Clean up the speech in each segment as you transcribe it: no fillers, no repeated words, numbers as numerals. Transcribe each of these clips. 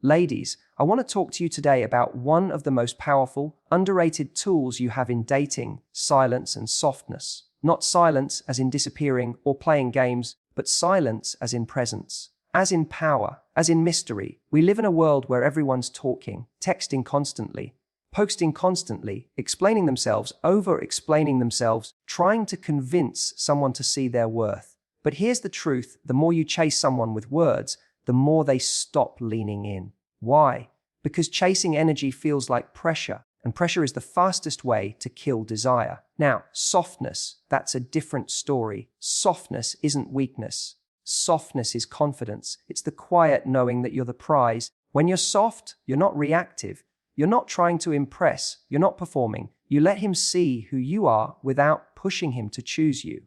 Ladies, I want to talk to you today about one of the most powerful, underrated tools you have in dating: silence and softness. Not silence as in disappearing or playing games, but silence as in presence, as in power, as in mystery. We live in a world where everyone's talking, texting constantly, posting constantly, explaining themselves, over-explaining themselves, trying to convince someone to see their worth. But here's the truth: the more you chase someone with words, the more they stop leaning in. Why? Because chasing energy feels like pressure, and pressure is the fastest way to kill desire. Now, softness, that's a different story. Softness isn't weakness. Softness is confidence. It's the quiet knowing that you're the prize. When you're soft, you're not reactive. You're not trying to impress. You're not performing. You let him see who you are without pushing him to choose you.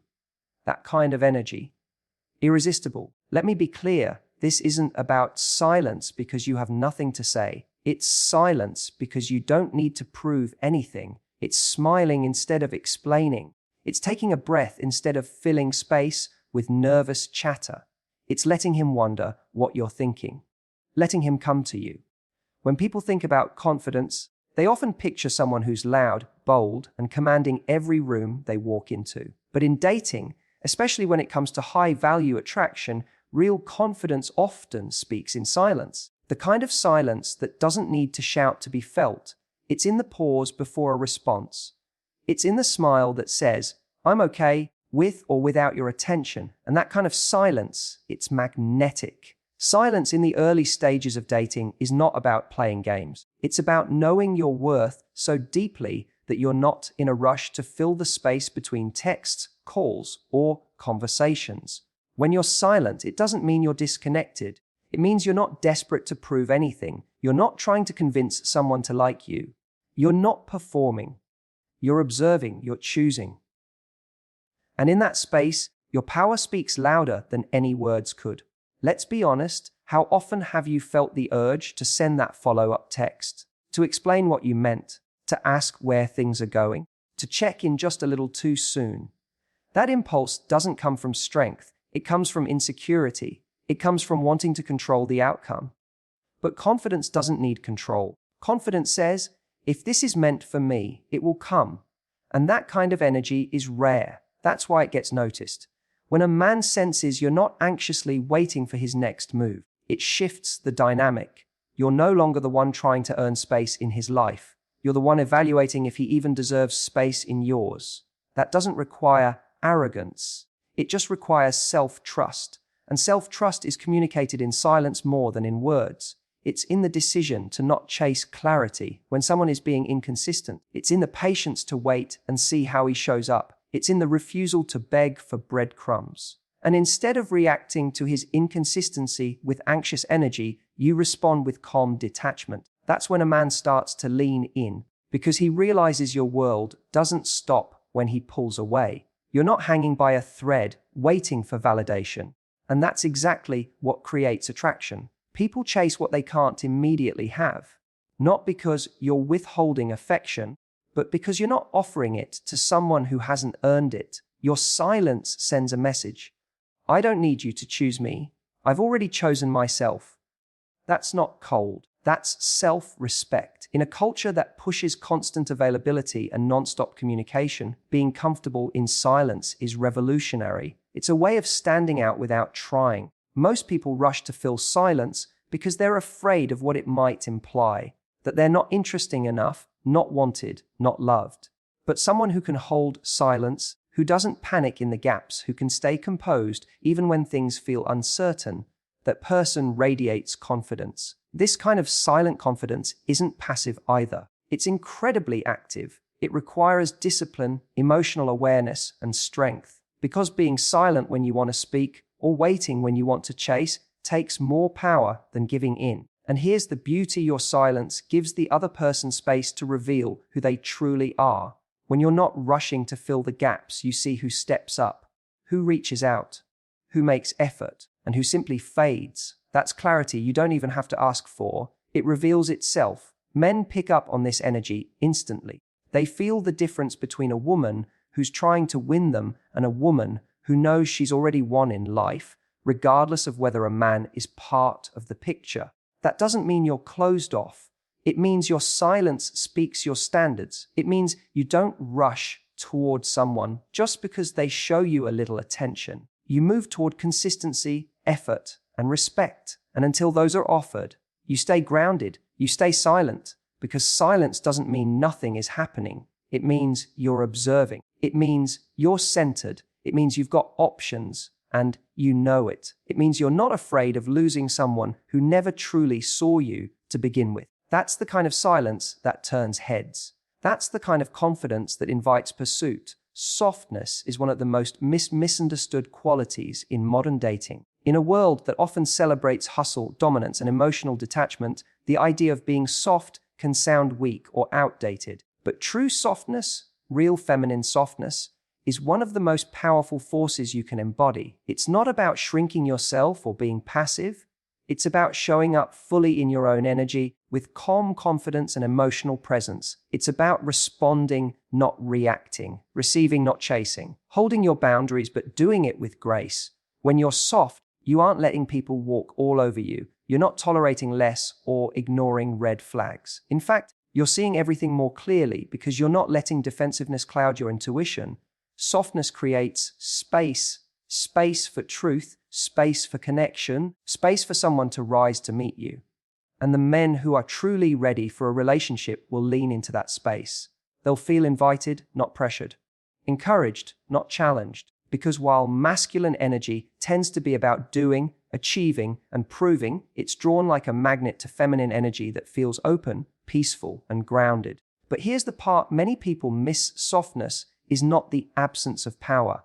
That kind of energy. Irresistible. Let me be clear. This isn't about silence because you have nothing to say. It's silence because you don't need to prove anything. It's smiling instead of explaining. It's taking a breath instead of filling space with nervous chatter. It's letting him wonder what you're thinking. Letting him come to you. When people think about confidence, they often picture someone who's loud, bold, and commanding every room they walk into. But in dating, especially when it comes to high-value attraction, real confidence often speaks in silence. The kind of silence that doesn't need to shout to be felt. It's in the pause before a response. It's in the smile that says, "I'm okay, with or without your attention." And that kind of silence, it's magnetic. Silence in the early stages of dating is not about playing games. It's about knowing your worth so deeply that you're not in a rush to fill the space between texts, calls, or conversations. When you're silent, it doesn't mean you're disconnected. It means you're not desperate to prove anything. You're not trying to convince someone to like you. You're not performing. You're observing, you're choosing. And in that space, your power speaks louder than any words could. Let's be honest, how often have you felt the urge to send that follow-up text, to explain what you meant, to ask where things are going, to check in just a little too soon? That impulse doesn't come from strength. It comes from insecurity. It comes from wanting to control the outcome. But confidence doesn't need control. Confidence says, if this is meant for me, it will come. And that kind of energy is rare. That's why it gets noticed. When a man senses you're not anxiously waiting for his next move, it shifts the dynamic. You're no longer the one trying to earn space in his life. You're the one evaluating if he even deserves space in yours. That doesn't require arrogance. It just requires self-trust. And self-trust is communicated in silence more than in words. It's in the decision to not chase clarity when someone is being inconsistent. It's in the patience to wait and see how he shows up. It's in the refusal to beg for breadcrumbs. And instead of reacting to his inconsistency with anxious energy, you respond with calm detachment. That's when a man starts to lean in, because he realizes your world doesn't stop when he pulls away. You're not hanging by a thread, waiting for validation. And that's exactly what creates attraction. People chase what they can't immediately have. Not because you're withholding affection, but because you're not offering it to someone who hasn't earned it. Your silence sends a message. I don't need you to choose me. I've already chosen myself. That's not cold. That's self-respect. In a culture that pushes constant availability and non-stop communication, being comfortable in silence is revolutionary. It's a way of standing out without trying. Most people rush to fill silence because they're afraid of what it might imply, that they're not interesting enough, not wanted, not loved. But someone who can hold silence, who doesn't panic in the gaps, who can stay composed even when things feel uncertain, that person radiates confidence. This kind of silent confidence isn't passive either. It's incredibly active. It requires discipline, emotional awareness, and strength. Because being silent when you want to speak or waiting when you want to chase takes more power than giving in. And here's the beauty: your silence gives the other person space to reveal who they truly are. When you're not rushing to fill the gaps, you see who steps up, who reaches out, who makes effort, and who simply fades. That's clarity you don't even have to ask for. It reveals itself. Men pick up on this energy instantly. They feel the difference between a woman who's trying to win them and a woman who knows she's already won in life, regardless of whether a man is part of the picture. That doesn't mean you're closed off. It means your silence speaks your standards. It means you don't rush toward someone just because they show you a little attention. You move toward consistency, effort, and respect. And until those are offered, you stay grounded, you stay silent, because silence doesn't mean nothing is happening. It means you're observing. It means you're centered. It means you've got options, and you know it. It means you're not afraid of losing someone who never truly saw you to begin with. That's the kind of silence that turns heads. That's the kind of confidence that invites pursuit. Softness is one of the most misunderstood qualities in modern dating. In a world that often celebrates hustle, dominance, and emotional detachment, the idea of being soft can sound weak or outdated. But true softness, real feminine softness, is one of the most powerful forces you can embody. It's not about shrinking yourself or being passive. It's about showing up fully in your own energy with calm confidence and emotional presence. It's about responding, not reacting, receiving, not chasing, holding your boundaries, but doing it with grace. When you're soft, you aren't letting people walk all over you. You're not tolerating less or ignoring red flags. In fact, you're seeing everything more clearly because you're not letting defensiveness cloud your intuition. Softness creates space. Space for truth, space for connection, space for someone to rise to meet you. And the men who are truly ready for a relationship will lean into that space. They'll feel invited, not pressured. Encouraged, not challenged. Because while masculine energy tends to be about doing, achieving, and proving, it's drawn like a magnet to feminine energy that feels open, peaceful, and grounded. But here's the part many people miss: softness is not the absence of power.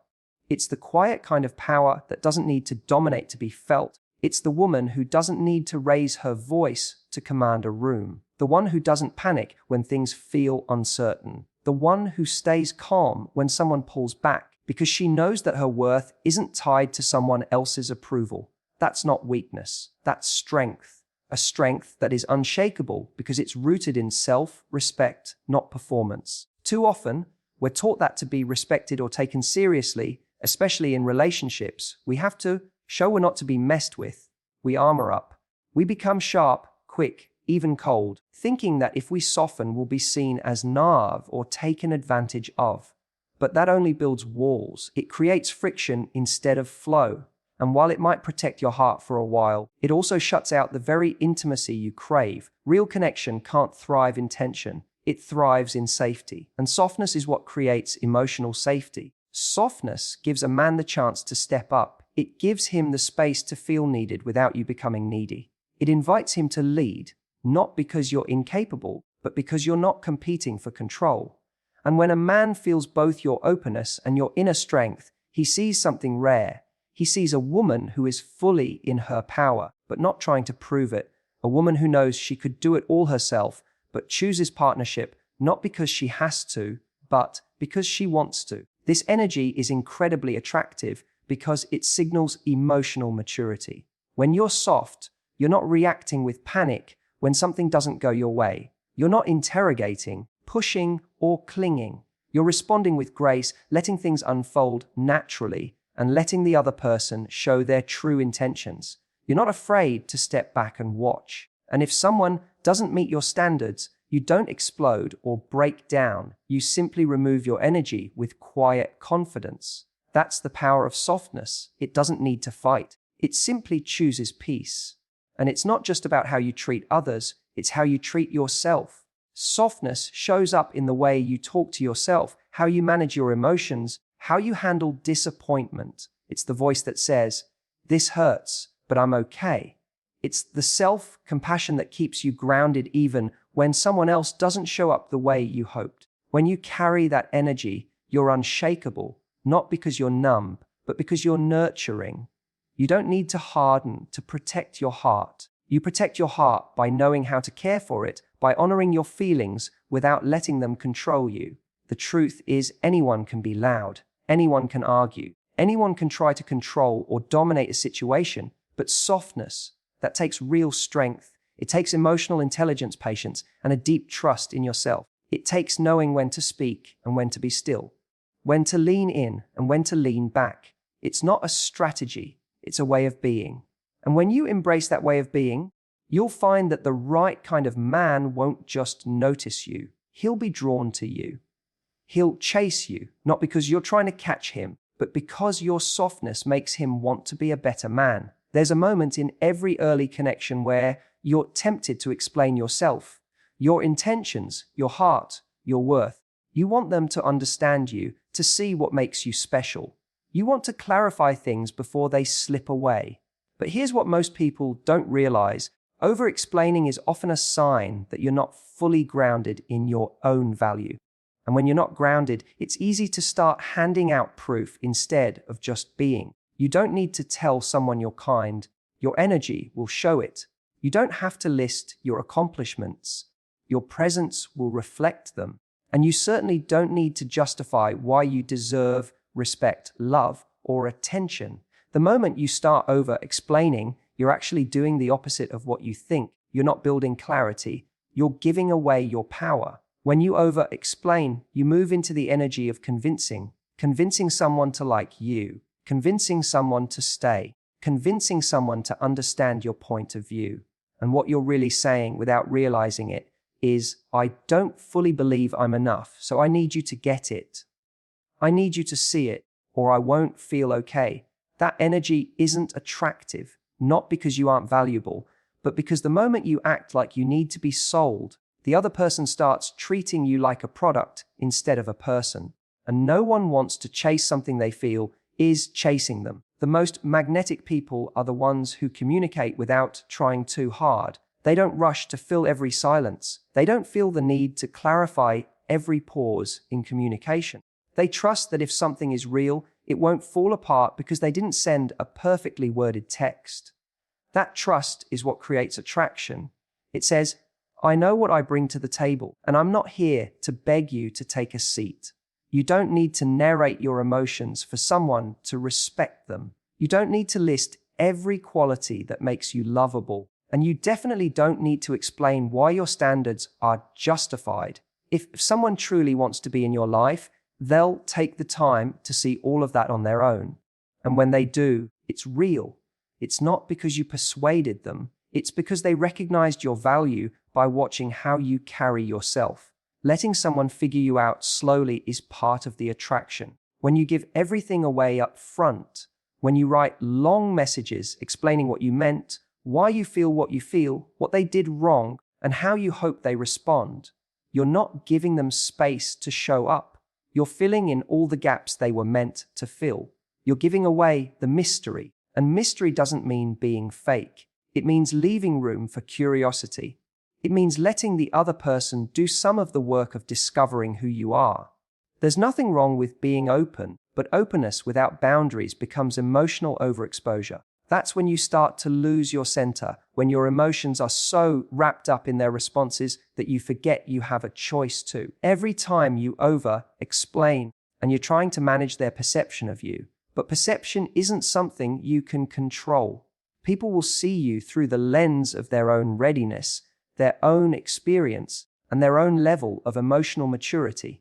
It's the quiet kind of power that doesn't need to dominate to be felt. It's the woman who doesn't need to raise her voice to command a room. The one who doesn't panic when things feel uncertain. The one who stays calm when someone pulls back because she knows that her worth isn't tied to someone else's approval. That's not weakness. That's strength. A strength that is unshakable because it's rooted in self-respect, not performance. Too often, we're taught that to be respected or taken seriously, especially in relationships, we have to show we're not to be messed with. We armor up. We become sharp, quick, even cold, thinking that if we soften, we'll be seen as naive or taken advantage of. But that only builds walls. It creates friction instead of flow. And while it might protect your heart for a while, it also shuts out the very intimacy you crave. Real connection can't thrive in tension. It thrives in safety. And softness is what creates emotional safety. Softness gives a man the chance to step up. It gives him the space to feel needed without you becoming needy. It invites him to lead, not because you're incapable, but because you're not competing for control. And when a man feels both your openness and your inner strength, he sees something rare. He sees a woman who is fully in her power, but not trying to prove it. A woman who knows she could do it all herself, but chooses partnership not because she has to, but because she wants to. This energy is incredibly attractive because it signals emotional maturity. When you're soft, you're not reacting with panic when something doesn't go your way. You're not interrogating, pushing, or clinging. You're responding with grace, letting things unfold naturally, and letting the other person show their true intentions. You're not afraid to step back and watch. And if someone doesn't meet your standards, you don't explode or break down. You simply remove your energy with quiet confidence. That's the power of softness. It doesn't need to fight. It simply chooses peace. And it's not just about how you treat others, it's how you treat yourself. Softness shows up in the way you talk to yourself, how you manage your emotions, how you handle disappointment. It's the voice that says, "This hurts, but I'm okay." It's the self-compassion that keeps you grounded even when someone else doesn't show up the way you hoped. When you carry that energy, you're unshakable, not because you're numb, but because you're nurturing. You don't need to harden to protect your heart. You protect your heart by knowing how to care for it, by honoring your feelings without letting them control you. The truth is, anyone can be loud, anyone can argue, anyone can try to control or dominate a situation, but softness, that takes real strength. It takes emotional intelligence, patience, and a deep trust in yourself. It takes knowing when to speak and when to be still, when to lean in and when to lean back. It's not a strategy, it's a way of being. And when you embrace that way of being, You'll find that the right kind of man won't just notice you. He'll be drawn to you. He'll chase you, not because you're trying to catch him, but because your softness makes him want to be a better man. There's a moment in every early connection where you're tempted to explain yourself, your intentions, your heart, your worth. You want them to understand you, to see what makes you special. You want to clarify things before they slip away. But here's what most people don't realize. Over-explaining is often a sign that you're not fully grounded in your own value. And when you're not grounded, it's easy to start handing out proof instead of just being. You don't need to tell someone you're kind. Your energy will show it. You don't have to list your accomplishments. Your presence will reflect them. And you certainly don't need to justify why you deserve respect, love, or attention. The moment you start over-explaining, you're actually doing the opposite of what you think. You're not building clarity. You're giving away your power. When you over-explain, you move into the energy of convincing someone to like you, convincing someone to stay, convincing someone to understand your point of view. And what you're really saying without realizing it is, I don't fully believe I'm enough, so I need you to get it. I need you to see it, or I won't feel okay. That energy isn't attractive, not because you aren't valuable, but because the moment you act like you need to be sold, the other person starts treating you like a product instead of a person. And no one wants to chase something they feel is chasing them. The most magnetic people are the ones who communicate without trying too hard. They don't rush to fill every silence. They don't feel the need to clarify every pause in communication. They trust that if something is real, it won't fall apart because they didn't send a perfectly worded text. That trust is what creates attraction. It says, I know what I bring to the table, and I'm not here to beg you to take a seat. You don't need to narrate your emotions for someone to respect them. You don't need to list every quality that makes you lovable. And you definitely don't need to explain why your standards are justified. If someone truly wants to be in your life, they'll take the time to see all of that on their own. And when they do, it's real. It's not because you persuaded them. It's because they recognized your value by watching how you carry yourself. Letting someone figure you out slowly is part of the attraction. When you give everything away up front, when you write long messages explaining what you meant, why you feel, what they did wrong, and how you hope they respond, you're not giving them space to show up. You're filling in all the gaps they were meant to fill. You're giving away the mystery. And mystery doesn't mean being fake. It means leaving room for curiosity. It means letting the other person do some of the work of discovering who you are. There's nothing wrong with being open, but openness without boundaries becomes emotional overexposure. That's when you start to lose your center, when your emotions are so wrapped up in their responses that you forget you have a choice to. Every time you over-explain and you're trying to manage their perception of you, but perception isn't something you can control. People will see you through the lens of their own readiness, their own experience, and their own level of emotional maturity.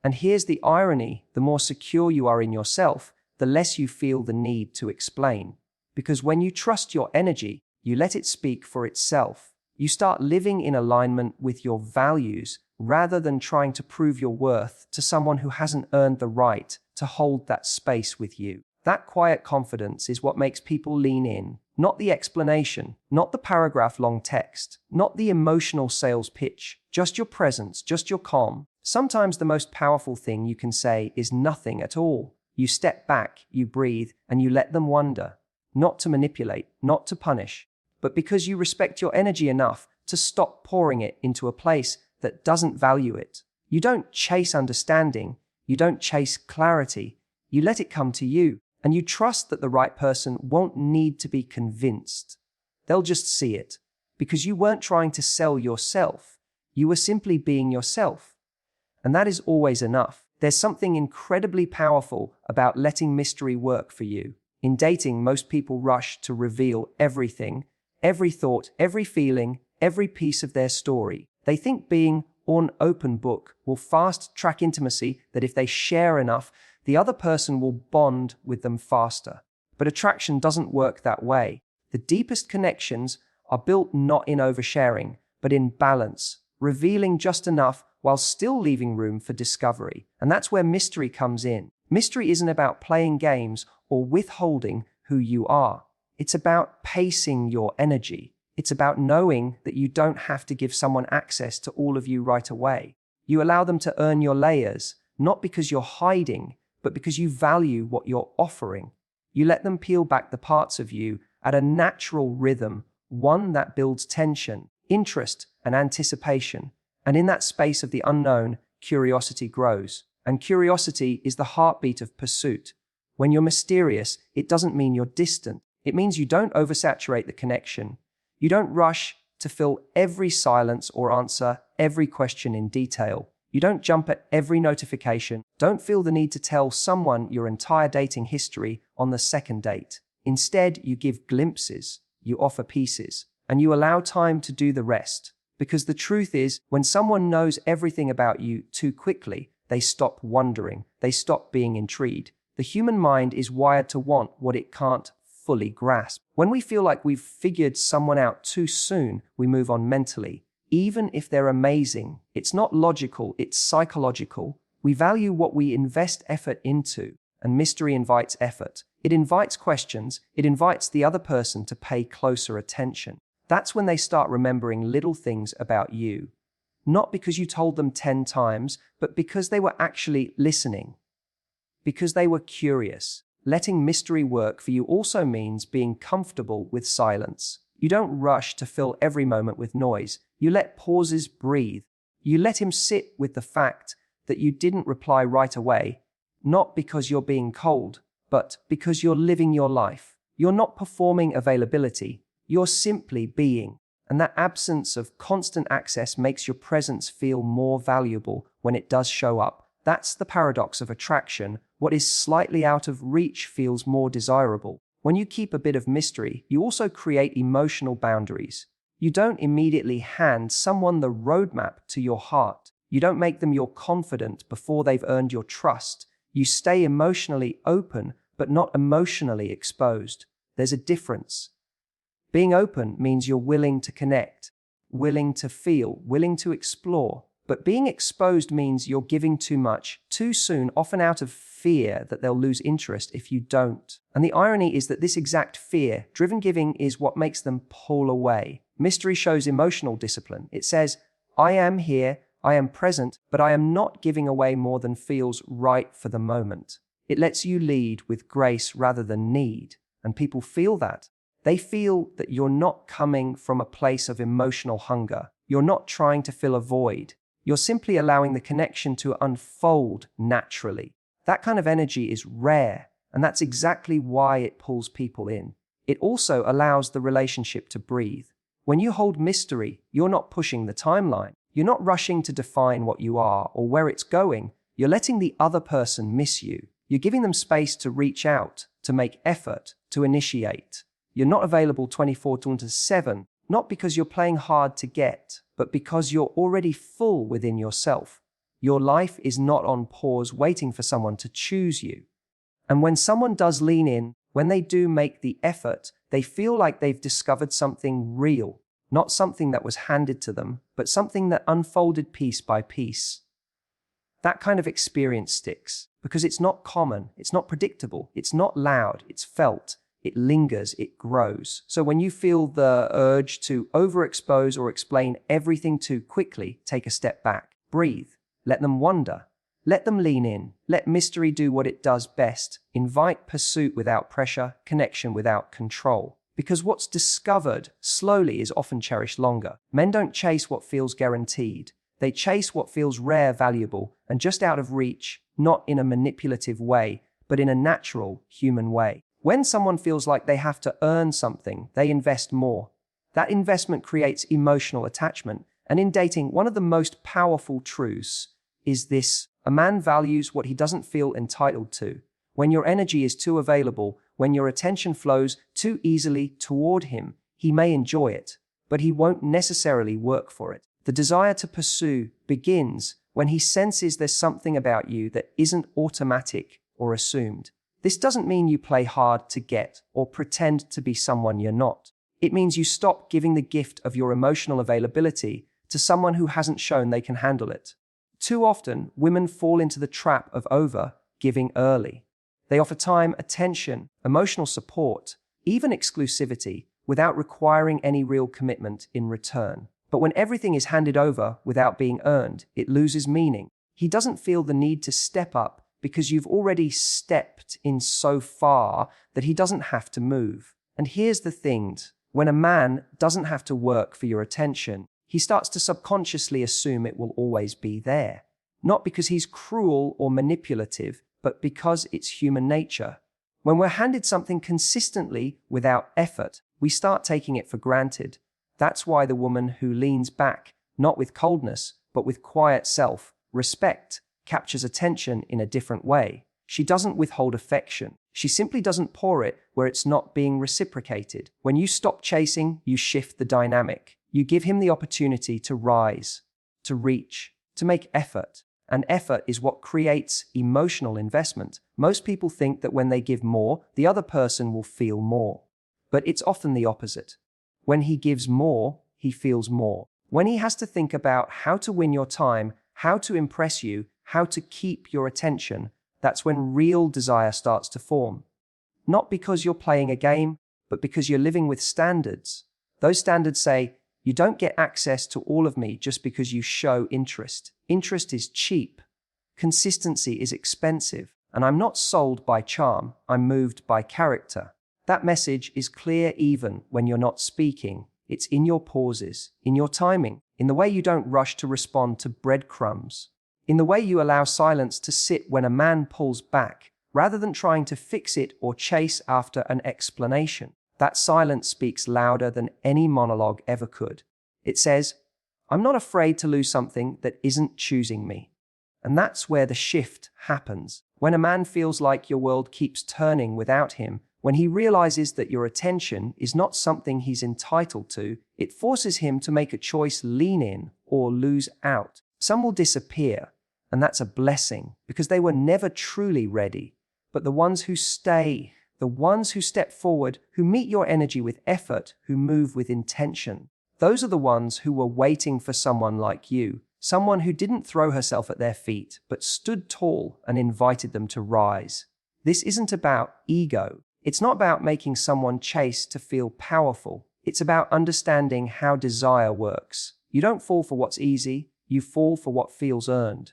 And here's the irony: the more secure you are in yourself, the less you feel the need to explain. Because when you trust your energy, you let it speak for itself. You start living in alignment with your values rather than trying to prove your worth to someone who hasn't earned the right to hold that space with you. That quiet confidence is what makes people lean in, not the explanation, not the paragraph-long text, not the emotional sales pitch, just your presence, just your calm. Sometimes the most powerful thing you can say is nothing at all. You step back, you breathe, and you let them wonder. Not to manipulate, not to punish, but because you respect your energy enough to stop pouring it into a place that doesn't value it. You don't chase understanding, you don't chase clarity, you let it come to you, and you trust that the right person won't need to be convinced. They'll just see it, because you weren't trying to sell yourself, you were simply being yourself. And that is always enough. There's something incredibly powerful about letting mystery work for you. In dating, most people rush to reveal everything, every thought, every feeling, every piece of their story. They think being an open book will fast-track intimacy, that if they share enough, the other person will bond with them faster. But attraction doesn't work that way. The deepest connections are built not in oversharing, but in balance, revealing just enough while still leaving room for discovery. And that's where mystery comes in. Mystery isn't about playing games or withholding who you are. It's about pacing your energy. It's about knowing that you don't have to give someone access to all of you right away. You allow them to earn your layers, not because you're hiding, but because you value what you're offering. You let them peel back the parts of you at a natural rhythm, one that builds tension, interest, and anticipation. And in that space of the unknown, curiosity grows. And curiosity is the heartbeat of pursuit. When you're mysterious, it doesn't mean you're distant. It means you don't oversaturate the connection. You don't rush to fill every silence or answer every question in detail. You don't jump at every notification. Don't feel the need to tell someone your entire dating history on the second date. Instead, you give glimpses, you offer pieces, and you allow time to do the rest. Because the truth is, when someone knows everything about you too quickly, they stop wondering, they stop being intrigued. The human mind is wired to want what it can't fully grasp. When we feel like we've figured someone out too soon, we move on mentally. Even if they're amazing, it's not logical, it's psychological. We value what we invest effort into, and mystery invites effort. It invites questions, it invites the other person to pay closer attention. That's when they start remembering little things about you. Not because you told them 10 times, but because they were actually listening. Because they were curious. Letting mystery work for you also means being comfortable with silence. You don't rush to fill every moment with noise. You let pauses breathe. You let him sit with the fact that you didn't reply right away, not because you're being cold, but because you're living your life. You're not performing availability. You're simply being. And that absence of constant access makes your presence feel more valuable when it does show up. That's the paradox of attraction. What is slightly out of reach feels more desirable. When you keep a bit of mystery, you also create emotional boundaries. You don't immediately hand someone the roadmap to your heart. You don't make them your confidant before they've earned your trust. You stay emotionally open, but not emotionally exposed. There's a difference. Being open means you're willing to connect, willing to feel, willing to explore. But being exposed means you're giving too much, too soon, often out of fear that they'll lose interest if you don't. And the irony is that this exact fear-driven giving is what makes them pull away. Mystery shows emotional discipline. It says, I am here, I am present, but I am not giving away more than feels right for the moment. It lets you lead with grace rather than need. And people feel that. They feel that you're not coming from a place of emotional hunger. You're not trying to fill a void. You're simply allowing the connection to unfold naturally. That kind of energy is rare, and that's exactly why it pulls people in. It also allows the relationship to breathe. When you hold mystery, you're not pushing the timeline. You're not rushing to define what you are or where it's going. You're letting the other person miss you. You're giving them space to reach out, to make effort, to initiate. You're not available 24/7, not because you're playing hard to get, but because you're already full within yourself. Your life is not on pause waiting for someone to choose you. And when someone does lean in, when they do make the effort, they feel like they've discovered something real, not something that was handed to them, but something that unfolded piece by piece. That kind of experience sticks, because it's not common, it's not predictable, it's not loud, it's felt. It lingers, it grows. So when you feel the urge to overexpose or explain everything too quickly, take a step back, breathe, let them wonder, let them lean in, let mystery do what it does best, invite pursuit without pressure, connection without control. Because what's discovered slowly is often cherished longer. Men don't chase what feels guaranteed. They chase what feels rare, valuable, and just out of reach, not in a manipulative way, but in a natural, human way. When someone feels like they have to earn something, they invest more. That investment creates emotional attachment. And in dating, one of the most powerful truths is this: a man values what he doesn't feel entitled to. When your energy is too available, when your attention flows too easily toward him, he may enjoy it, but he won't necessarily work for it. The desire to pursue begins when he senses there's something about you that isn't automatic or assumed. This doesn't mean you play hard to get or pretend to be someone you're not. It means you stop giving the gift of your emotional availability to someone who hasn't shown they can handle it. Too often, women fall into the trap of over-giving early. They offer time, attention, emotional support, even exclusivity, without requiring any real commitment in return. But when everything is handed over without being earned, it loses meaning. He doesn't feel the need to step up because you've already stepped in so far that he doesn't have to move. And here's the thing, when a man doesn't have to work for your attention, he starts to subconsciously assume it will always be there. Not because he's cruel or manipulative, but because it's human nature. When we're handed something consistently without effort, we start taking it for granted. That's why the woman who leans back, not with coldness, but with quiet self-respect, captures attention in a different way. She doesn't withhold affection. She simply doesn't pour it where it's not being reciprocated. When you stop chasing, you shift the dynamic. You give him the opportunity to rise, to reach, to make effort. And effort is what creates emotional investment. Most people think that when they give more, the other person will feel more. But it's often the opposite. When he gives more, he feels more. When he has to think about how to win your time, how to impress you, how to keep your attention, that's when real desire starts to form. Not because you're playing a game, but because you're living with standards. Those standards say, you don't get access to all of me just because you show interest. Interest is cheap. Consistency is expensive. And I'm not sold by charm, I'm moved by character. That message is clear even when you're not speaking. It's in your pauses, in your timing, in the way you don't rush to respond to breadcrumbs, in the way you allow silence to sit when a man pulls back, rather than trying to fix it or chase after an explanation. That silence speaks louder than any monologue ever could. It says, I'm not afraid to lose something that isn't choosing me. And that's where the shift happens. When a man feels like your world keeps turning without him, when he realizes that your attention is not something he's entitled to, it forces him to make a choice: lean in or lose out. Some will disappear, and that's a blessing, because they were never truly ready. But the ones who stay, the ones who step forward, who meet your energy with effort, who move with intention, those are the ones who were waiting for someone like you, someone who didn't throw herself at their feet, but stood tall and invited them to rise. This isn't about ego. It's not about making someone chase to feel powerful. It's about understanding how desire works. You don't fall for what's easy, you fall for what feels earned.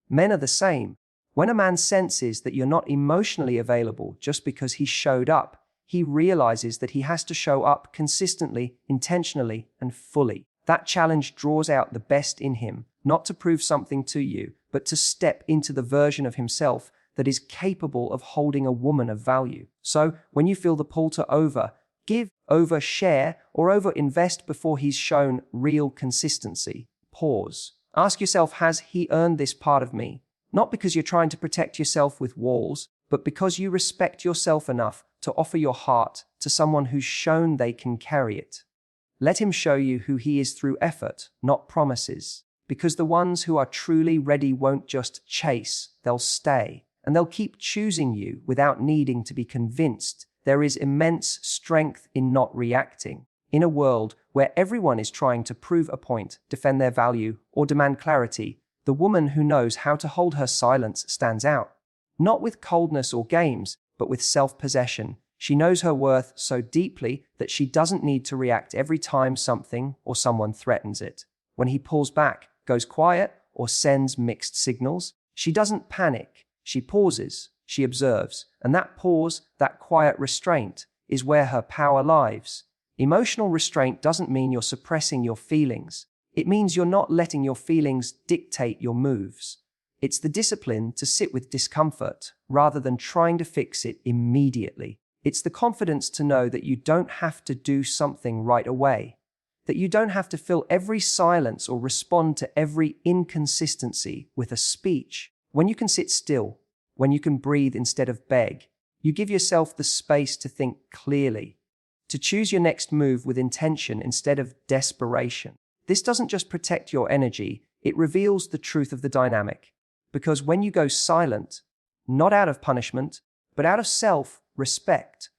Men are the same. When a man senses that you're not emotionally available just because he showed up, he realizes that he has to show up consistently, intentionally, and fully. That challenge draws out the best in him, not to prove something to you, but to step into the version of himself that is capable of holding a woman of value. So, when you feel the pull to give, overshare, or overinvest before he's shown real consistency, pause. Ask yourself, has he earned this part of me? Not because you're trying to protect yourself with walls, but because you respect yourself enough to offer your heart to someone who's shown they can carry it. Let him show you who he is through effort, not promises. Because the ones who are truly ready won't just chase, they'll stay. And they'll keep choosing you without needing to be convinced. There is immense strength in not reacting. In a world where everyone is trying to prove a point, defend their value, or demand clarity, the woman who knows how to hold her silence stands out. Not with coldness or games, but with self-possession. She knows her worth so deeply that she doesn't need to react every time something or someone threatens it. When he pulls back, goes quiet, or sends mixed signals, she doesn't panic. She pauses, she observes, and that pause, that quiet restraint, is where her power lies. Emotional restraint doesn't mean you're suppressing your feelings. It means you're not letting your feelings dictate your moves. It's the discipline to sit with discomfort rather than trying to fix it immediately. It's the confidence to know that you don't have to do something right away, that you don't have to fill every silence or respond to every inconsistency with a speech. When you can sit still, when you can breathe instead of beg, you give yourself the space to think clearly, to choose your next move with intention instead of desperation. This doesn't just protect your energy, it reveals the truth of the dynamic. Because when you go silent, not out of punishment, but out of self-respect,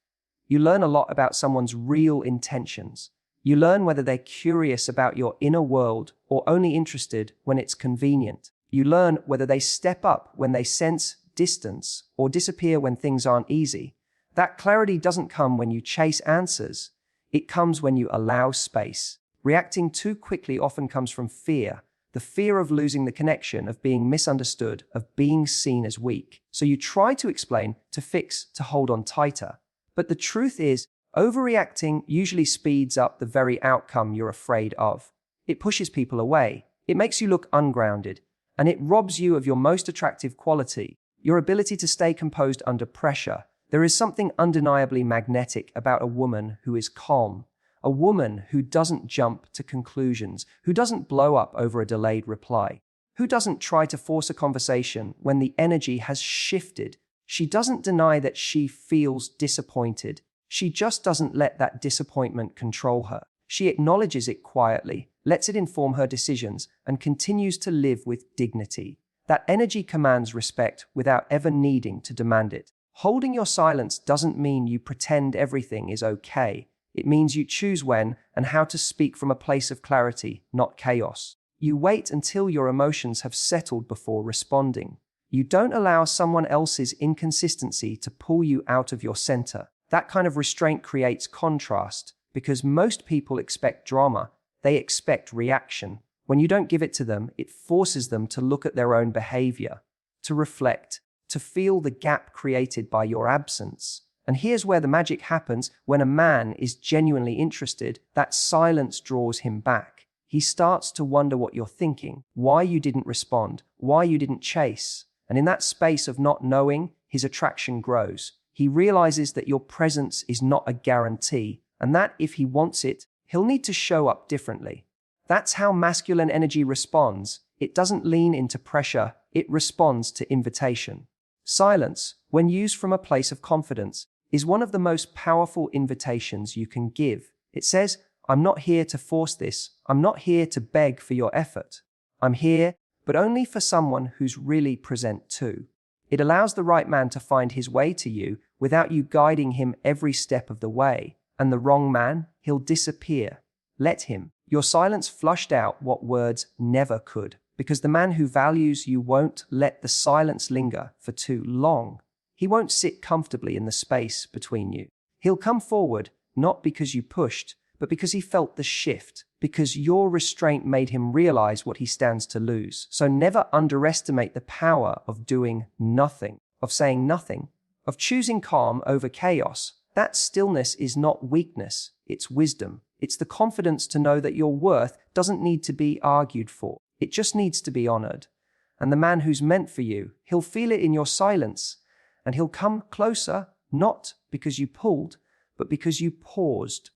You learn a lot about someone's real intentions. You learn whether they're curious about your inner world or only interested when it's convenient. You learn whether they step up when they sense distance or disappear when things aren't easy. That clarity doesn't come when you chase answers. It comes when you allow space. Reacting too quickly often comes from fear. The fear of losing the connection, of being misunderstood, of being seen as weak. So you try to explain, to fix, to hold on tighter. But the truth is, overreacting usually speeds up the very outcome you're afraid of. It pushes people away. It makes you look ungrounded. And it robs you of your most attractive quality, your ability to stay composed under pressure. There is something undeniably magnetic about a woman who is calm. A woman who doesn't jump to conclusions, who doesn't blow up over a delayed reply, who doesn't try to force a conversation when the energy has shifted. She doesn't deny that she feels disappointed. She just doesn't let that disappointment control her. She acknowledges it quietly, lets it inform her decisions, and continues to live with dignity. That energy commands respect without ever needing to demand it. Holding your silence doesn't mean you pretend everything is okay. It means you choose when and how to speak from a place of clarity, not chaos. You wait until your emotions have settled before responding. You don't allow someone else's inconsistency to pull you out of your center. That kind of restraint creates contrast, because most people expect drama. They expect reaction. When you don't give it to them, it forces them to look at their own behavior, to reflect, to feel the gap created by your absence. And here's where the magic happens. When a man is genuinely interested, that silence draws him back. He starts to wonder what you're thinking, why you didn't respond, why you didn't chase. And in that space of not knowing, his attraction grows. He realizes that your presence is not a guarantee, and that if he wants it, he'll need to show up differently. That's how masculine energy responds. It doesn't lean into pressure, it responds to invitation. Silence, when used from a place of confidence, is one of the most powerful invitations you can give. It says, I'm not here to force this. I'm not here to beg for your effort. I'm here, but only for someone who's really present too. It allows the right man to find his way to you without you guiding him every step of the way. And the wrong man, he'll disappear. Let him. Your silence flushed out what words never could, because the man who values you won't let the silence linger for too long. He won't sit comfortably in the space between you. He'll come forward, not because you pushed, but because he felt the shift, because your restraint made him realize what he stands to lose. So never underestimate the power of doing nothing, of saying nothing, of choosing calm over chaos. That stillness is not weakness, it's wisdom. It's the confidence to know that your worth doesn't need to be argued for. It just needs to be honored. And the man who's meant for you, he'll feel it in your silence, and he'll come closer, not because you pulled, but because you paused.